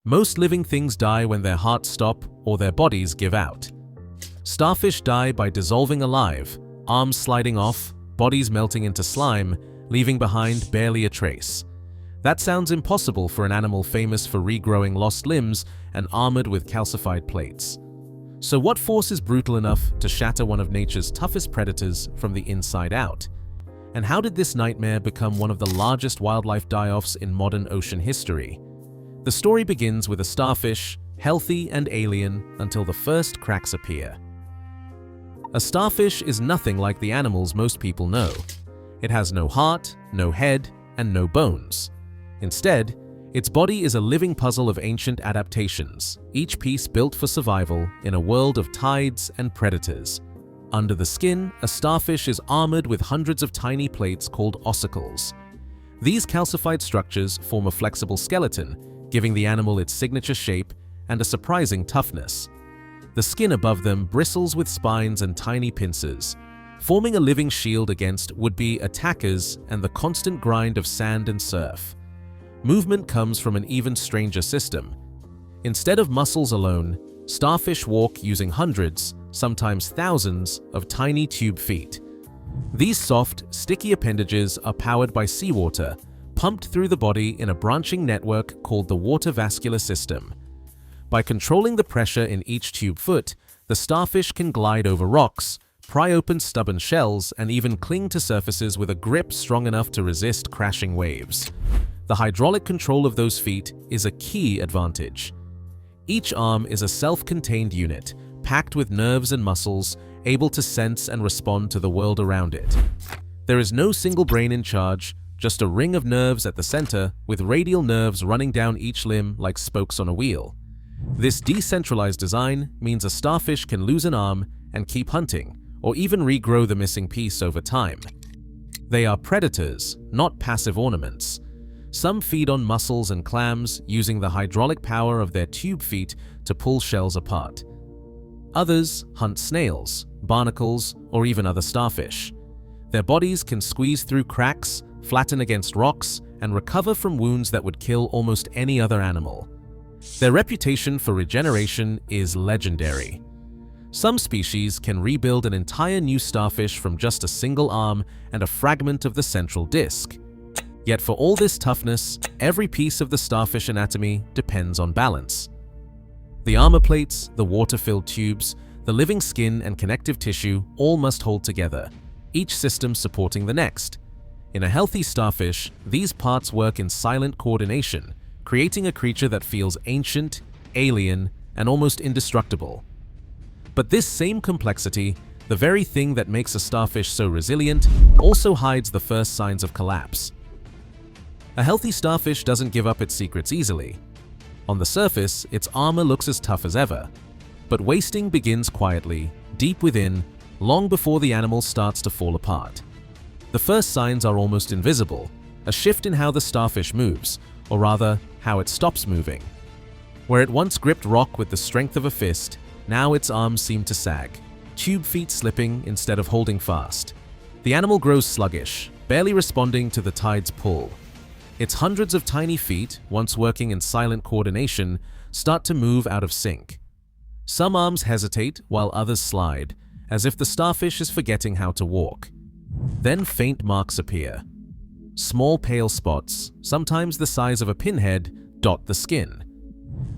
Most living things die when their hearts stop or their bodies give out. Starfish die by dissolving alive, arms sliding off, bodies melting into slime, leaving behind barely a trace. That sounds impossible for an animal famous for regrowing lost limbs and armored with calcified plates. So what force is brutal enough to shatter one of nature's toughest predators from the inside out? And how did this nightmare become one of the largest wildlife die-offs in modern ocean history? The story begins with a starfish, healthy and alien until the first cracks appear. A starfish is nothing like the animals most people know. It has no heart, no head, and no bones. Instead, its body is a living puzzle of ancient adaptations, each piece built for survival in a world of tides and predators. Under the skin, a starfish is armored with hundreds of tiny plates called ossicles. These calcified structures form a flexible skeleton, giving the animal its signature shape and a surprising toughness. The skin above them bristles with spines and tiny pincers, forming a living shield against would-be attackers and the constant grind of sand and surf. Movement comes from an even stranger system. Instead of muscles alone, starfish walk using hundreds, sometimes thousands, of tiny tube feet. These soft, sticky appendages are powered by seawater, pumped through the body in a branching network called the water vascular system. By controlling the pressure in each tube foot, the starfish can glide over rocks, pry open stubborn shells, and even cling to surfaces with a grip strong enough to resist crashing waves. The hydraulic control of those feet is a key advantage. Each arm is a self-contained unit, packed with nerves and muscles, able to sense and respond to the world around it. There is no single brain in charge, just a ring of nerves at the center, with radial nerves running down each limb like spokes on a wheel. This decentralized design means a starfish can lose an arm and keep hunting, or even regrow the missing piece over time. They are predators, not passive ornaments. Some feed on mussels and clams, using the hydraulic power of their tube feet to pull shells apart. Others hunt snails, barnacles, or even other starfish. Their bodies can squeeze through cracks, flatten against rocks, and recover from wounds that would kill almost any other animal. Their reputation for regeneration is legendary. Some species can rebuild an entire new starfish from just a single arm and a fragment of the central disc. Yet for all this toughness, every piece of the starfish anatomy depends on balance. The armor plates, the water-filled tubes, the living skin and connective tissue all must hold together, each system supporting the next. In a healthy starfish, these parts work in silent coordination, creating a creature that feels ancient, alien, and almost indestructible. But this same complexity, the very thing that makes a starfish so resilient, also hides the first signs of collapse. A healthy starfish doesn't give up its secrets easily. On the surface, its armor looks as tough as ever. But wasting begins quietly, deep within, long before the animal starts to fall apart. The first signs are almost invisible, a shift in how the starfish moves, or rather, how it stops moving. Where it once gripped rock with the strength of a fist, now its arms seem to sag, tube feet slipping instead of holding fast. The animal grows sluggish, barely responding to the tide's pull. Its hundreds of tiny feet, once working in silent coordination, start to move out of sync. Some arms hesitate while others slide, as if the starfish is forgetting how to walk. Then faint marks appear. Small pale spots, sometimes the size of a pinhead, dot the skin.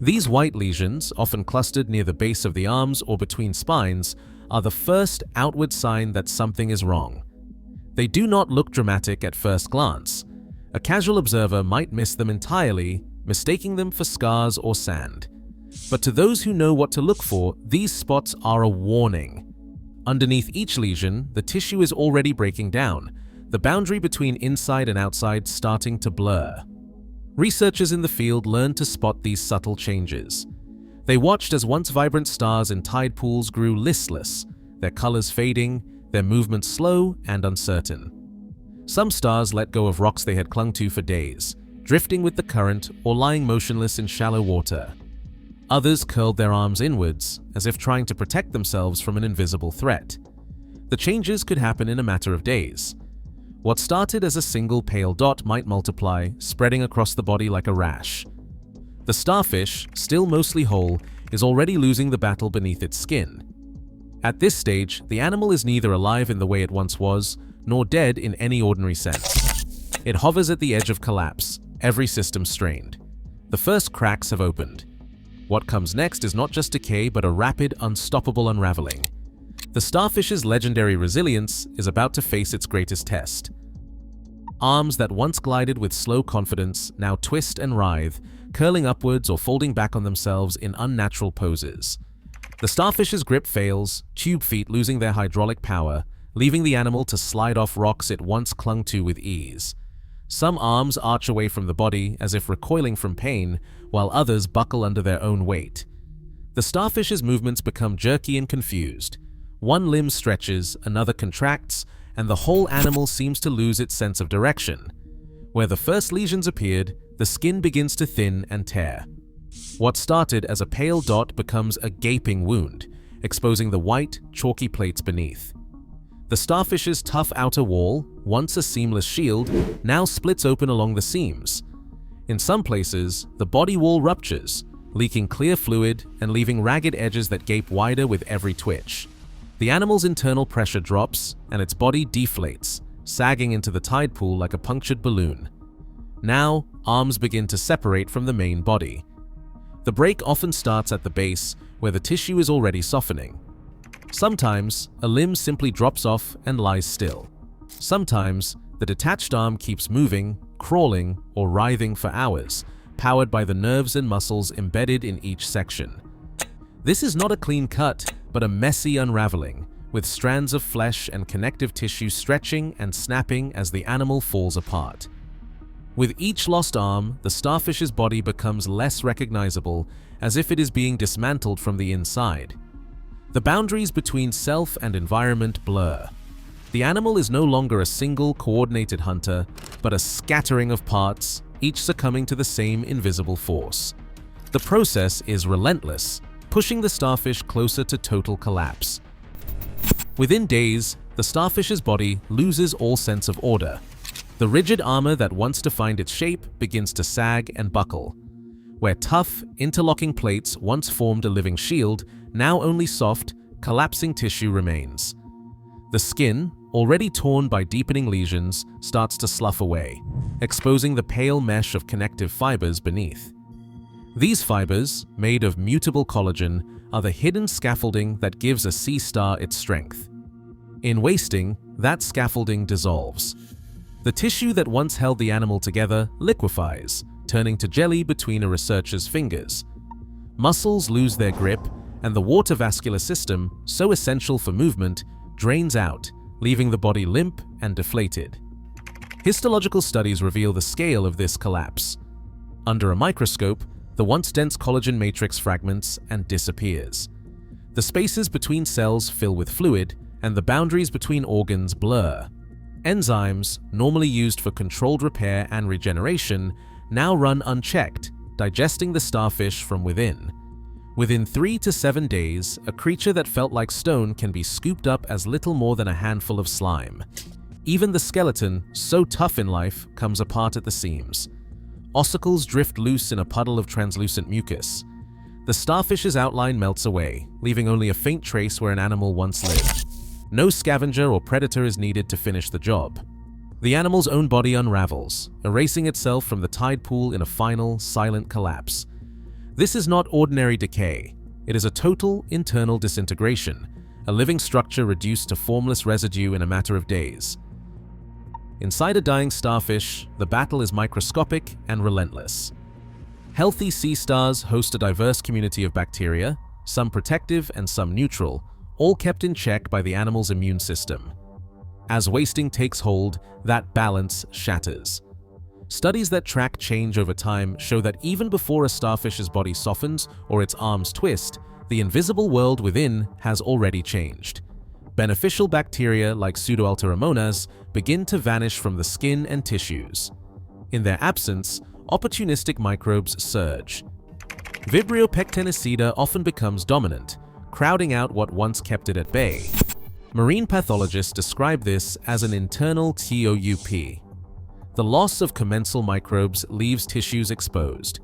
These white lesions, often clustered near the base of the arms or between spines, are the first outward sign that something is wrong. They do not look dramatic at first glance. A casual observer might miss them entirely, mistaking them for scars or sand. But to those who know what to look for, these spots are a warning. Underneath each lesion, the tissue is already breaking down, the boundary between inside and outside starting to blur. Researchers in the field learned to spot these subtle changes. They watched as once vibrant stars in tide pools grew listless, their colors fading, their movements slow and uncertain. Some stars let go of rocks they had clung to for days, drifting with the current or lying motionless in shallow water. Others curled their arms inwards, as if trying to protect themselves from an invisible threat. The changes could happen in a matter of days. What started as a single pale dot might multiply, spreading across the body like a rash. The starfish, still mostly whole, is already losing the battle beneath its skin. At this stage, the animal is neither alive in the way it once was, nor dead in any ordinary sense. It hovers at the edge of collapse, every system strained. The first cracks have opened. What comes next is not just decay, but a rapid, unstoppable unraveling. The starfish's legendary resilience is about to face its greatest test. Arms that once glided with slow confidence now twist and writhe, curling upwards or folding back on themselves in unnatural poses. The starfish's grip fails, tube feet losing their hydraulic power, leaving the animal to slide off rocks it once clung to with ease. Some arms arch away from the body as if recoiling from pain, while others buckle under their own weight. The starfish's movements become jerky and confused. One limb stretches, another contracts, and the whole animal seems to lose its sense of direction. Where the first lesions appeared, the skin begins to thin and tear. What started as a pale dot becomes a gaping wound, exposing the white, chalky plates beneath. The starfish's tough outer wall, once a seamless shield, now splits open along the seams. In some places, the body wall ruptures, leaking clear fluid and leaving ragged edges that gape wider with every twitch. The animal's internal pressure drops, and its body deflates, sagging into the tide pool like a punctured balloon. Now, arms begin to separate from the main body. The break often starts at the base, where the tissue is already softening. Sometimes, a limb simply drops off and lies still. Sometimes, the detached arm keeps moving, crawling, or writhing for hours, powered by the nerves and muscles embedded in each section. This is not a clean cut, but a messy unraveling, with strands of flesh and connective tissue stretching and snapping as the animal falls apart. With each lost arm, the starfish's body becomes less recognizable, as if it is being dismantled from the inside. The boundaries between self and environment blur. The animal is no longer a single, coordinated hunter, but a scattering of parts, each succumbing to the same invisible force. The process is relentless, pushing the starfish closer to total collapse. Within days, the starfish's body loses all sense of order. The rigid armor that once defined its shape begins to sag and buckle. Where tough, interlocking plates once formed a living shield, now only soft, collapsing tissue remains. The skin, already torn by deepening lesions, starts to slough away, exposing the pale mesh of connective fibers beneath. These fibers, made of mutable collagen, are the hidden scaffolding that gives a sea star its strength. In wasting, that scaffolding dissolves. The tissue that once held the animal together liquefies, turning to jelly between a researcher's fingers. Muscles lose their grip, and the water vascular system, so essential for movement, drains out, leaving the body limp and deflated. Histological studies reveal the scale of this collapse. Under a microscope, the once dense collagen matrix fragments and disappears. The spaces between cells fill with fluid, and the boundaries between organs blur. Enzymes, normally used for controlled repair and regeneration, now run unchecked, digesting the starfish from within. Within 3 to 7 days, a creature that felt like stone can be scooped up as little more than a handful of slime. Even the skeleton, so tough in life, comes apart at the seams. Ossicles drift loose in a puddle of translucent mucus. The starfish's outline melts away, leaving only a faint trace where an animal once lived. No scavenger or predator is needed to finish the job. The animal's own body unravels, erasing itself from the tide pool in a final, silent collapse. This is not ordinary decay. It is a total internal disintegration, a living structure reduced to formless residue in a matter of days. Inside a dying starfish, the battle is microscopic and relentless. Healthy sea stars host a diverse community of bacteria, some protective and some neutral, all kept in check by the animal's immune system. As wasting takes hold, that balance shatters. Studies that track change over time show that even before a starfish's body softens or its arms twist, the invisible world within has already changed. Beneficial bacteria like Pseudoalteromonas begin to vanish from the skin and tissues. In their absence, opportunistic microbes surge. Vibrio pectinicida often becomes dominant, crowding out what once kept it at bay. Marine pathologists describe this as an internal TOUP. The loss of commensal microbes leaves tissues exposed.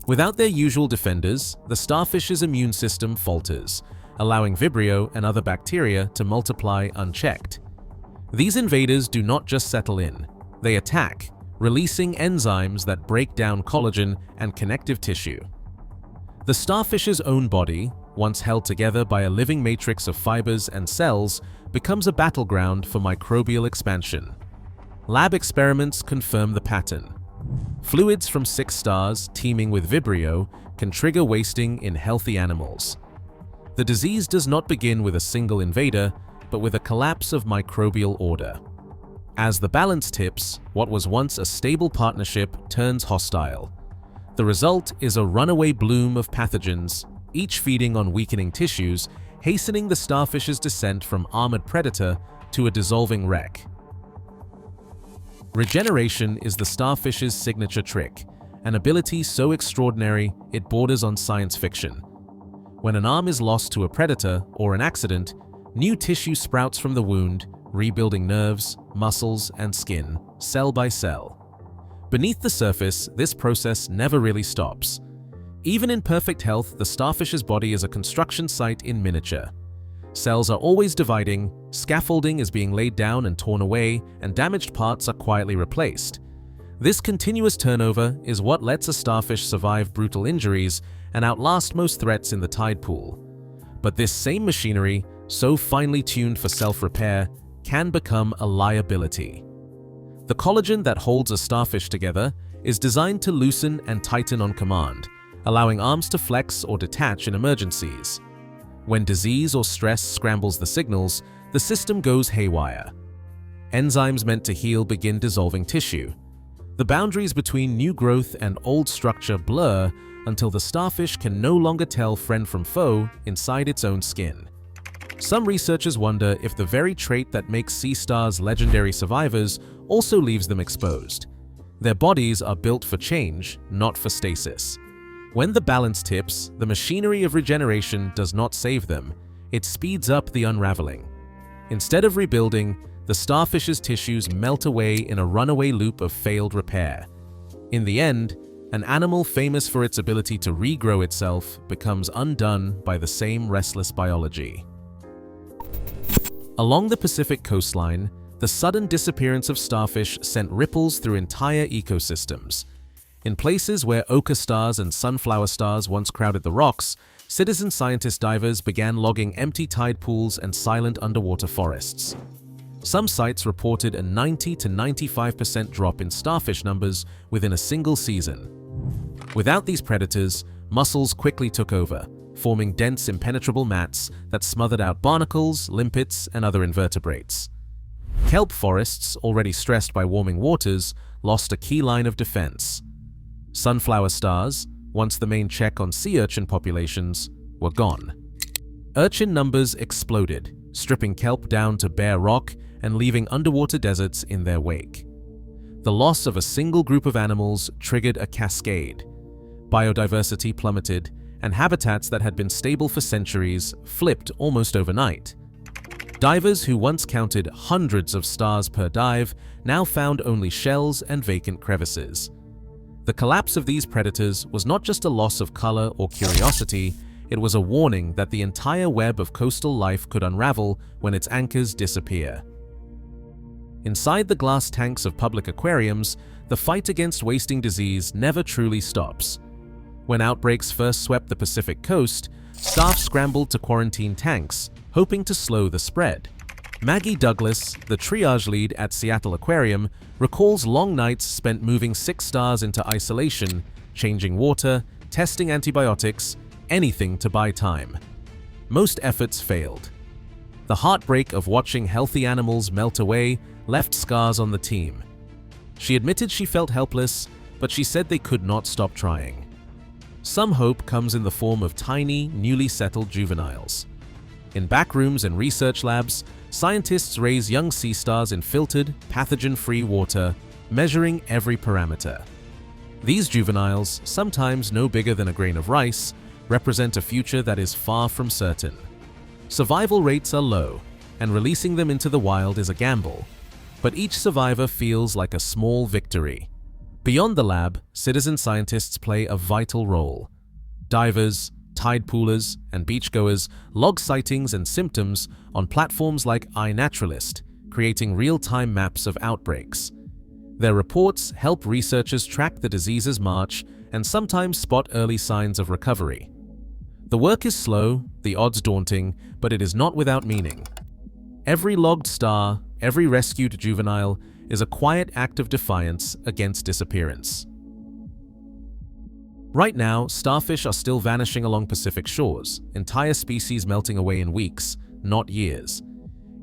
Without their usual defenders, the starfish's immune system falters, allowing Vibrio and other bacteria to multiply unchecked. These invaders do not just settle in, they attack, releasing enzymes that break down collagen and connective tissue. The starfish's own body, once held together by a living matrix of fibers and cells, becomes a battleground for microbial expansion. Lab experiments confirm the pattern. Fluids from 6 stars teeming with Vibrio can trigger wasting in healthy animals. The disease does not begin with a single invader, but with a collapse of microbial order. As the balance tips, what was once a stable partnership turns hostile. The result is a runaway bloom of pathogens, each feeding on weakening tissues, hastening the starfish's descent from armored predator to a dissolving wreck. Regeneration is the starfish's signature trick, an ability so extraordinary it borders on science fiction. When an arm is lost to a predator or an accident, new tissue sprouts from the wound, rebuilding nerves, muscles, and skin, cell by cell. Beneath the surface, this process never really stops. Even in perfect health, the starfish's body is a construction site in miniature. Cells are always dividing, scaffolding is being laid down and torn away, and damaged parts are quietly replaced. This continuous turnover is what lets a starfish survive brutal injuries and outlast most threats in the tide pool. But this same machinery, so finely tuned for self-repair, can become a liability. The collagen that holds a starfish together is designed to loosen and tighten on command, allowing arms to flex or detach in emergencies. When disease or stress scrambles the signals, the system goes haywire. Enzymes meant to heal begin dissolving tissue. The boundaries between new growth and old structure blur until the starfish can no longer tell friend from foe inside its own skin. Some researchers wonder if the very trait that makes sea stars legendary survivors also leaves them exposed. Their bodies are built for change, not for stasis. When the balance tips, the machinery of regeneration does not save them, it speeds up the unraveling. Instead of rebuilding, the starfish's tissues melt away in a runaway loop of failed repair. In the end, an animal famous for its ability to regrow itself becomes undone by the same restless biology. Along the Pacific coastline, the sudden disappearance of starfish sent ripples through entire ecosystems. In places where ochre stars and sunflower stars once crowded the rocks, citizen scientist divers began logging empty tide pools and silent underwater forests. Some sites reported a 90 to 95% drop in starfish numbers within a single season. Without these predators, mussels quickly took over, forming dense, impenetrable mats that smothered out barnacles, limpets, and other invertebrates. Kelp forests, already stressed by warming waters, lost a key line of defense. Sunflower stars, once the main check on sea urchin populations, were gone. Urchin numbers exploded, stripping kelp down to bare rock and leaving underwater deserts in their wake. The loss of a single group of animals triggered a cascade. Biodiversity plummeted, and habitats that had been stable for centuries flipped almost overnight. Divers who once counted hundreds of stars per dive now found only shells and vacant crevices. The collapse of these predators was not just a loss of color or curiosity, it was a warning that the entire web of coastal life could unravel when its anchors disappear. Inside the glass tanks of public aquariums, the fight against wasting disease never truly stops. When outbreaks first swept the Pacific coast, staff scrambled to quarantine tanks, hoping to slow the spread. Maggie Douglas, the triage lead at Seattle Aquarium, recalls long nights spent moving 6 stars into isolation, changing water, testing antibiotics, anything to buy time. Most efforts failed. The heartbreak of watching healthy animals melt away left scars on the team. She admitted she felt helpless, but she said they could not stop trying. Some hope comes in the form of tiny, newly settled juveniles. In backrooms and research labs, scientists raise young sea stars in filtered, pathogen-free water, measuring every parameter. These juveniles, sometimes no bigger than a grain of rice, represent a future that is far from certain. Survival rates are low, and releasing them into the wild is a gamble, but each survivor feels like a small victory. Beyond the lab, citizen scientists play a vital role. Divers, tide poolers, and beachgoers log sightings and symptoms on platforms like iNaturalist, creating real-time maps of outbreaks. Their reports help researchers track the disease's march and sometimes spot early signs of recovery. The work is slow, the odds daunting, but it is not without meaning. Every logged star, every rescued juvenile, is a quiet act of defiance against disappearance. Right now, starfish are still vanishing along Pacific shores, entire species melting away in weeks, not years.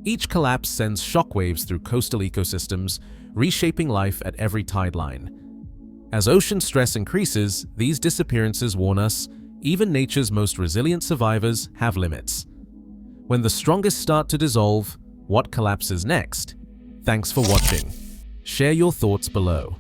Each collapse sends shockwaves through coastal ecosystems, reshaping life at every tide line. As ocean stress increases, these disappearances warn us, even nature's most resilient survivors have limits. When the strongest start to dissolve, what collapses next? Thanks for watching. Share your thoughts below.